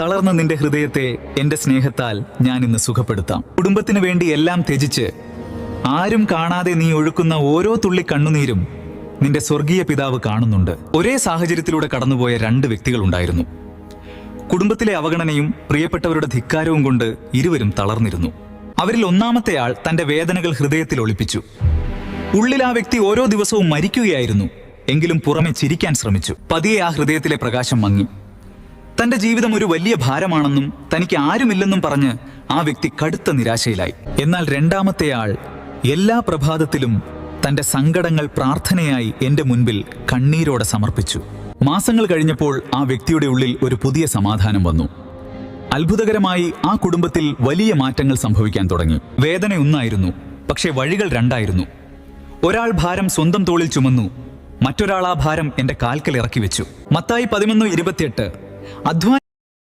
തളർന്ന നിന്റെ ഹൃദയത്തെ എന്റെ സ്നേഹത്താൽ ഞാൻ ഇന്ന് സുഖപ്പെടുത്താം. കുടുംബത്തിനു വേണ്ടി എല്ലാം ത്യജിച്ച് ആരും കാണാതെ നീ ഒഴുക്കുന്ന ഓരോ തുള്ളി കണ്ണുനീരും നിന്റെ സ്വർഗീയ പിതാവ് കാണുന്നുണ്ട്. ഒരേ സാഹചര്യത്തിലൂടെ കടന്നുപോയ രണ്ട് വ്യക്തികൾ ഉണ്ടായിരുന്നു. കുടുംബത്തിലെ അവഗണനയും പ്രിയപ്പെട്ടവരുടെ ധിക്കാരവും കൊണ്ട് ഇരുവരും തളർന്നിരുന്നു. അവരിൽ ഒന്നാമത്തെ ആൾ തന്റെ വേദനകൾ ഹൃദയത്തിൽ ഒളിപ്പിച്ചു. ഉള്ളിൽ ആ വ്യക്തി ഓരോ ദിവസവും മരിക്കുകയായിരുന്നു. എങ്കിലും പുറമെ ചിരിക്കാൻ ശ്രമിച്ചു. പതിയെ ആ ഹൃദയത്തിലെ പ്രകാശം മങ്ങി. തന്റെ ജീവിതം ഒരു വലിയ ഭാരമാണെന്നും തനിക്ക് ആരുമില്ലെന്നും പറഞ്ഞ് ആ വ്യക്തി കടുത്ത നിരാശയിലായി. എന്നാൽ രണ്ടാമത്തെ ആൾ എല്ലാ പ്രഭാതത്തിലും തന്റെ സങ്കടങ്ങൾ പ്രാർത്ഥനയായി എന്റെ മുൻപിൽ കണ്ണീരോടെ സമർപ്പിച്ചു. മാസങ്ങൾ കഴിഞ്ഞപ്പോൾ ആ വ്യക്തിയുടെ ഉള്ളിൽ ഒരു പുതിയ സമാധാനം വന്നു. അത്ഭുതകരമായി ആ കുടുംബത്തിൽ വലിയ മാറ്റങ്ങൾ സംഭവിക്കാൻ തുടങ്ങി. വേദന ഒന്നായിരുന്നു, പക്ഷേ വഴികൾ രണ്ടായിരുന്നു. ഒരാൾ ഭാരം സ്വന്തം തോളിൽ ചുമന്നു, മറ്റൊരാൾ ആ ഭാരം എന്റെ കാൽക്കൽ ഇറക്കി വെച്ചു. മത്തായി 11:28